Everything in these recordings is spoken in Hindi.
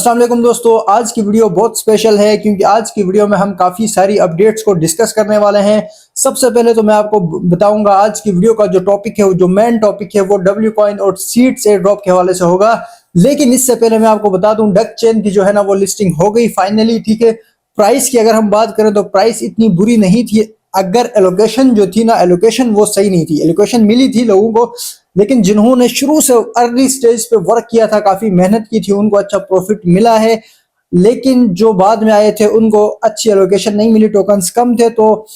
अस्सलाम वालेकुम दोस्तों, आज की वीडियो बहुत स्पेशल है क्योंकि आज की वीडियो में हम काफ़ी सारी अपडेट्स को डिस्कस करने वाले हैं। सबसे पहले तो मैं आपको बताऊंगा आज की वीडियो का जो टॉपिक है, जो मेन टॉपिक है वो डब्ल्यू कॉइन और सीड्स एयर ड्रॉप के हवाले से होगा। लेकिन इससे पहले मैं आपको बता दूं, डक चेन की जो है ना वो लिस्टिंग हो गई फाइनली। ठीक है, प्राइस की अगर हम बात करें तो प्राइस इतनी बुरी नहीं थी। अगर एलोकेशन जो थी ना, एलोकेशन वो सही नहीं थी। एलोकेशन मिली थी लोगों को, लेकिन जिन्होंने शुरू से अर्ली स्टेज पे वर्क किया था, काफी मेहनत की थी, उनको अच्छा प्रॉफिट मिला है। लेकिन जो बाद में आए थे उनको अच्छी एलोकेशन नहीं मिली, टोकन्स कम थे, तो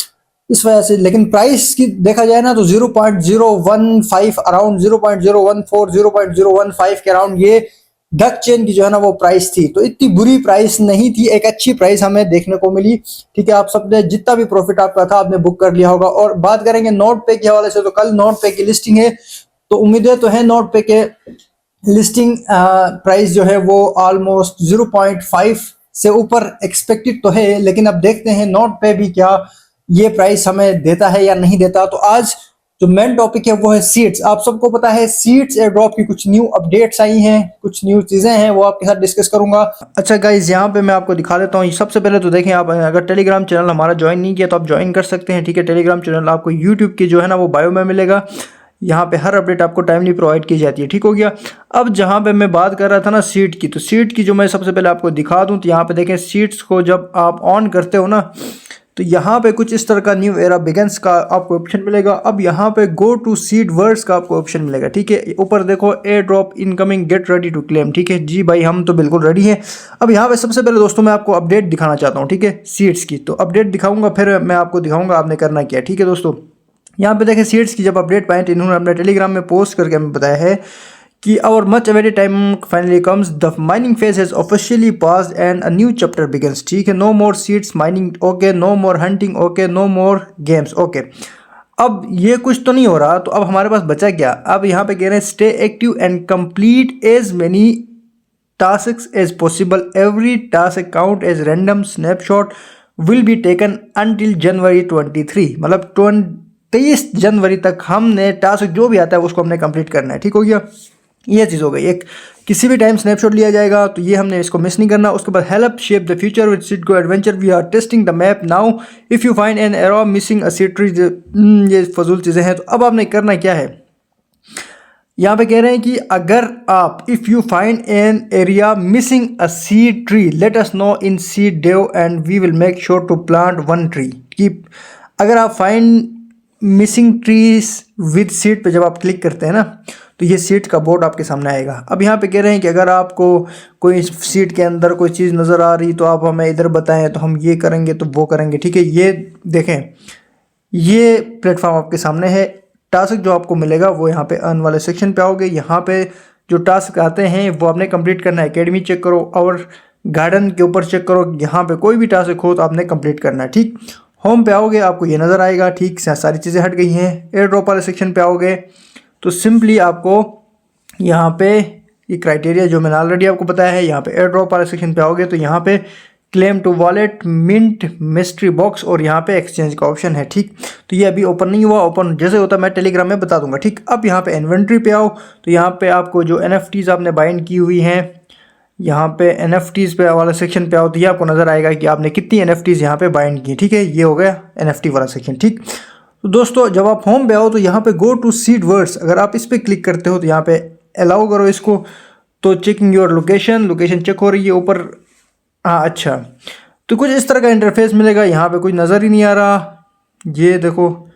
इस वजह से। लेकिन प्राइस की देखा जाए ना तो 0.015 अराउंड 0.014 0.015 के अराउंड ये डक चेन की जो है ना वो प्राइस थी। तो इतनी बुरी प्राइस नहीं थी, एक अच्छी प्राइस हमें देखने को मिली। ठीक है, आप सबने जितना भी प्रॉफिट आपका था आपने बुक कर लिया होगा। और बात करेंगे नोट पे के हवाले से, तो कल नोट पे की लिस्टिंग है, तो उम्मीदें तो है नोट पे के लिस्टिंग प्राइस जो है वो ऑलमोस्ट 0.5 से ऊपर एक्सपेक्टेड तो है। लेकिन अब देखते हैं नोट पे भी क्या ये प्राइस हमें देता है या नहीं देता। तो आज जो मेन टॉपिक है वो है सीड्स। आप सबको पता है सीड्स एयर ड्रॉप की कुछ न्यू अपडेट्स आई हैं, कुछ न्यू चीजें हैं, वो आपके साथ डिस्कस करूंगा। अच्छा गाइज, यहाँ पे मैं आपको दिखा देता हूँ। सबसे पहले तो देखें, आप अगर टेलीग्राम चैनल हमारा ज्वाइन नहीं किया तो आप ज्वाइन कर सकते हैं। ठीक है, टेलीग्राम चैनल आपको यूट्यूब की जो है ना वो बायो में मिलेगा। यहाँ पे हर अपडेट आपको टाइमली प्रोवाइड की जाती है। ठीक हो गया। अब जहाँ पे मैं बात कर रहा था ना सीट की, तो सीट की जो मैं सबसे पहले आपको दिखा दूँ, तो यहाँ पे देखें सीट्स को जब आप ऑन करते हो ना, तो यहाँ पे कुछ इस तरह का न्यू एरा बिगन्स का आपको ऑप्शन मिलेगा। अब यहाँ पे गो टू सीड वर्ड्स का आपको ऑप्शन मिलेगा। ठीक है, ऊपर देखो airdrop incoming get ready to claim. ठीक है जी भाई, हम तो बिल्कुल रेडी हैं। अब यहाँ पे सबसे पहले दोस्तों मैं आपको अपडेट दिखाना चाहता हूँ। ठीक है, सीट्स की तो अपडेट दिखाऊंगा, फिर मैं आपको दिखाऊंगा आपने करना क्या। ठीक है दोस्तों, यहाँ पे देखें सीड्स की जब अपडेट पाए, इन्होंने अपने टेलीग्राम में पोस्ट करके हमें बताया है कि our much awaited time finally comes, the mining phase has officially passed and a new chapter begins. ठीक है, no more seeds mining, okay, no more hunting, okay, no more games, okay. अब ये कुछ तो नहीं हो रहा, तो अब हमारे पास बचा क्या। अब यहाँ पे कह रहे हैं stay active and complete as many tasks as possible. Every task count as random snapshot will be taken until January 23। मतलब 23 जनवरी तक हमने टास्क जो भी आता है उसको हमने कंप्लीट करना है। ठीक हो गया, ये चीज़ हो गई। एक किसी भी टाइम स्नैपशॉट लिया जाएगा, तो ये हमने इसको मिस नहीं करना। उसके बाद help shape the future with seed go adventure, we are testing the map now, if you find an arrow missing a seed tree. ये फजूल चीज़ें हैं। तो अब आपने करना क्या है, यहाँ पे कह रहे हैं कि अगर आप if you find an area missing a seed tree let us know in seed dev and we will make sure to plant one tree. कि अगर आप find missing trees with seed पे जब आप क्लिक करते हैं ना, तो ये सीड का बोर्ड आपके सामने आएगा। अब यहाँ पे कह रहे हैं कि अगर आपको कोई सीड के अंदर कोई चीज़ नज़र आ रही तो आप हमें इधर बताएं, तो हम ये करेंगे तो वो करेंगे। ठीक है, ये देखें, ये प्लेटफॉर्म आपके सामने है। टास्क जो आपको मिलेगा वो यहाँ पे अर्न वाले सेक्शन पे आओगे। यहाँ पे जो टास्क आते हैं वो आपने कंप्लीट करना है। एकेडमी चेक करो और गार्डन के ऊपर चेक करो, यहाँ पे कोई भी टास्क हो तो आपने कंप्लीट करना है। ठीक, होम पे आओगे आपको ये नज़र आएगा। ठीक, सारी चीज़ें हट गई हैं। एयर ड्रॉप वाले सेक्शन पे आओगे तो सिंपली आपको यहाँ पे ये क्राइटेरिया जो मैंने ऑलरेडी आपको बताया है, यहाँ पे एयर ड्रॉप वाले सेक्शन पे आओगे तो यहाँ पे claim to wallet, mint, mystery box और यहाँ पे एक्सचेंज का ऑप्शन है। ठीक, तो ये अभी ओपन नहीं हुआ, ओपन जैसे होता मैं टेलीग्राम में बता दूंगा। ठीक, अब यहाँ पे इन्वेंट्री पे आओ, तो यहाँ पे आपको जो NFTs आपने बाइंड की हुई हैं, यहाँ पे NFTs पे वाला सेक्शन पे आओ तो ये आपको नज़र आएगा कि आपने कितनी NFTs यहाँ पे बाइंड की। ठीक है, ये हो गया NFT वाला सेक्शन। ठीक, तो दोस्तों जब आप होम पे आओ तो यहाँ पे गो टू सीड वर्ड्स, अगर आप इस पर क्लिक करते हो तो यहाँ पे अलाउ करो इसको, तो चेकिंग योर लोकेशन चेक हो रही है ऊपर। हाँ, अच्छा, तो कुछ इस तरह का इंटरफेस मिलेगा। यहाँ पे कुछ नज़र ही नहीं आ रहा, ये देखो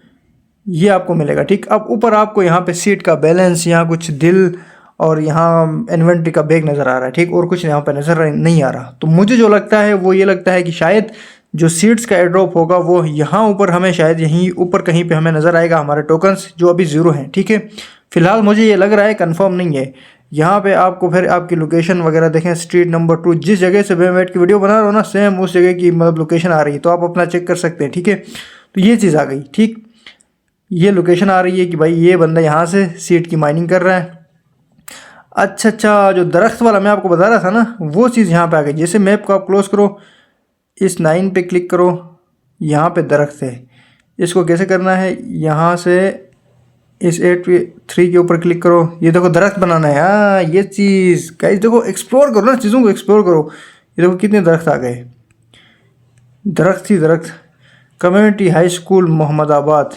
ये आपको मिलेगा। ठीक, अब ऊपर आपको यहाँ पे सीट का बैलेंस, यहाँ कुछ दिल और यहाँ इन्वेंट्री का बैग नज़र आ रहा है। ठीक, और कुछ यहाँ पे नज़र नहीं आ रहा। तो मुझे जो लगता है वो ये लगता है कि शायद जो सीड्स का एयर ड्रॉप होगा वो यहाँ ऊपर हमें शायद यहीं ऊपर कहीं पे हमें नज़र आएगा, हमारे टोकन्स जो अभी 0 हैं। ठीक है, फिलहाल मुझे ये लग रहा है, कंफर्म नहीं है। यहाँ पे आपको फिर आपकी लोकेशन वगैरह देखें, स्ट्रीट नंबर 2, जिस जगह से मैं बैठ के वीडियो बना रहा हूँ ना, सेम उस जगह की मतलब लोकेशन आ रही है, तो आप अपना चेक कर सकते हैं। ठीक है, तो ये चीज़ आ गई। ठीक, ये लोकेशन आ रही है कि भाई ये बंदा यहाँ से सीट की माइनिंग कर रहा है। अच्छा, जो दरख्त वाला मैं आपको बता रहा था ना, वो चीज़ यहाँ पे आ गई। जैसे मैप को आप क्लोज करो, इस 9 पे क्लिक करो, यहाँ पे दरख्त है, इसको कैसे करना है, यहाँ से इस 8 के ऊपर क्लिक करो, ये देखो दरख्त बनाना है। हाँ ये चीज़ गाइस देखो, एक्सप्लोर करो ना, चीज़ों को एक्सप्लोर करो। ये देखो कितने दरख्त आ गए, दरख्त ही दरख्त। कम्युनिटी हाई स्कूल मोहम्मदाबाद,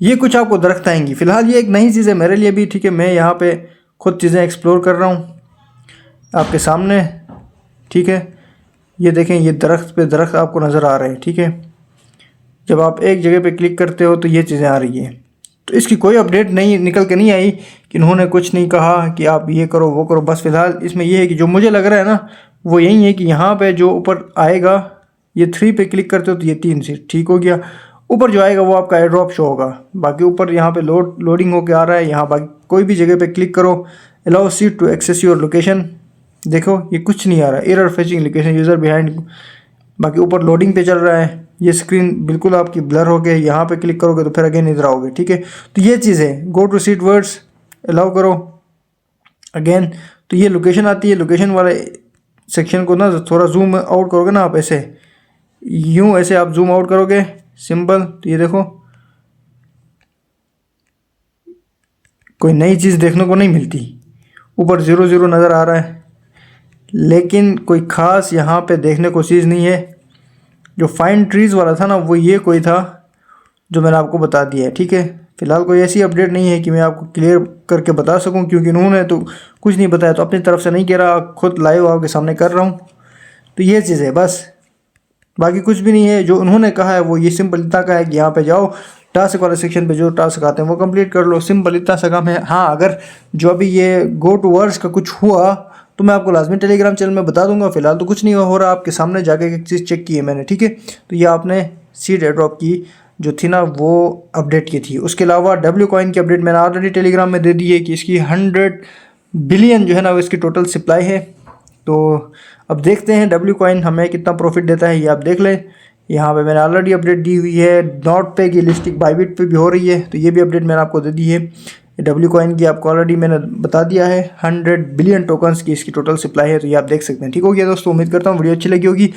ये कुछ आपको दरख्त आएंगी। फ़िलहाल ये एक नई चीज़ है मेरे लिए भी, ठीक है। मैं यहाँ पे खुद चीज़ें एक्सप्लोर कर रहा हूँ आपके सामने, ठीक है। ये देखें, ये दरख्त पे दरख्त आपको नज़र आ रहे हैं, ठीक है। जब आप एक जगह पे क्लिक करते हो तो ये चीज़ें आ रही हैं। तो इसकी कोई अपडेट नहीं निकल के नहीं आई कि इन्होंने कुछ नहीं कहा कि आप ये करो वो करो। बस फ़िलहाल इसमें ये है कि जो मुझे लग रहा है ना, वो यही है कि यहाँ पे जो ऊपर आएगा, ये 3 पे क्लिक करते हो तो ये 3 से ठीक हो गया। ऊपर जो आएगा वो आपका एयर ड्रॉप शो होगा। बाकी ऊपर यहाँ पे लोडिंग होके आ रहा है। यहाँ बाकी कोई भी जगह पे क्लिक करो, allow seed to access your location, देखो ये कुछ नहीं आ रहा है, error fetching location user behind. बाकी ऊपर लोडिंग पे चल रहा है। ये स्क्रीन बिल्कुल आपकी ब्लर हो गई, यहाँ पे क्लिक करोगे तो फिर अगेन इधर आओगे, ठीक है। तो ये चीज़ है, go to seed words allow करो अगेन, तो ये लोकेशन आती है। लोकेशन वाले सेक्शन को ना थोड़ा जूम आउट करोगे ना आप, ऐसे यूँ ऐसे आप जूम आउट करोगे सिंपल, तो ये देखो कोई नई चीज़ देखने को नहीं मिलती। ऊपर 0 0 नज़र आ रहा है, लेकिन कोई ख़ास यहाँ पे देखने को चीज़ नहीं है। जो फाइन ट्रीज़ वाला था ना, वो ये कोई था जो मैंने आपको बता दिया है, ठीक है। फ़िलहाल कोई ऐसी अपडेट नहीं है कि मैं आपको क्लियर करके बता सकूं, क्योंकि इन्होंने तो कुछ नहीं बताया, तो अपनी तरफ से नहीं कह रहा, खुद लाइव आपके सामने कर रहा हूं। तो ये चीज़ है बस, बाकी कुछ भी नहीं है। जो उन्होंने कहा है वो ये सिंपल इतना का है कि यहाँ पे जाओ, टास्क वाले सेक्शन पे जो टास्क आते हैं वो कंप्लीट कर लो, सिंपल इतना सा काम है। हाँ, अगर जो अभी ये गो टू वर्ड्स का कुछ हुआ तो मैं आपको लाजमी टेलीग्राम चैनल में बता दूंगा। फिलहाल तो कुछ नहीं हो रहा, आपके सामने जाके एक चीज़ चेक की है मैंने, ठीक है। तो ये आपने सीड एयरड्रॉप की जो थी ना वो अपडेट की थी। उसके अलावा डब्ल्यू कॉइन की अपडेट मैंने ऑलरेडी टेलीग्राम में दे दी है कि इसकी 100 बिलियन जो है ना वो इसकी टोटल सप्लाई है। तो अब देखते हैं डब्ल्यू कॉइन हमें कितना प्रॉफिट देता है, ये आप देख लें। यहाँ पे मैंने ऑलरेडी अपडेट दी हुई है। नॉट पे की लिस्टिंग बाइबिट पे भी हो रही है, तो ये भी अपडेट मैंने आपको दे दी है। डब्ल्यू कॉइन की आपको ऑलरेडी मैंने बता दिया है, 100 बिलियन टोकन्स की इसकी टोटल सप्लाई है, तो ये आप देख सकते हैं। ठीक हो गया दोस्तों, उम्मीद करता हूँ वीडियो अच्छी लगी होगी।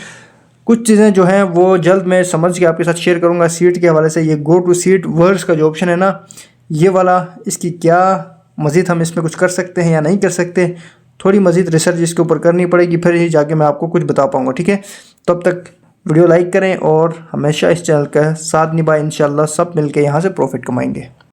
कुछ चीज़ें जो हैं वो जल्द मैं समझ के आपके साथ शेयर करूँगा सीट के हवाले से। ये गो टू सीट वर्ड्स का जो ऑप्शन है ना, ये वाला, इसकी क्या मज़ीद हम इसमें कुछ कर सकते हैं या नहीं कर सकते, थोड़ी मज़ीद रिसर्च इसके ऊपर करनी पड़ेगी, फिर ही जाके मैं आपको कुछ बता पाऊँगा, ठीक है। तब तक वीडियो लाइक करें और हमेशा इस चैनल का साथ निभाएं। इंशाल्लाह सब मिलके यहाँ से प्रॉफिट कमाएंगे।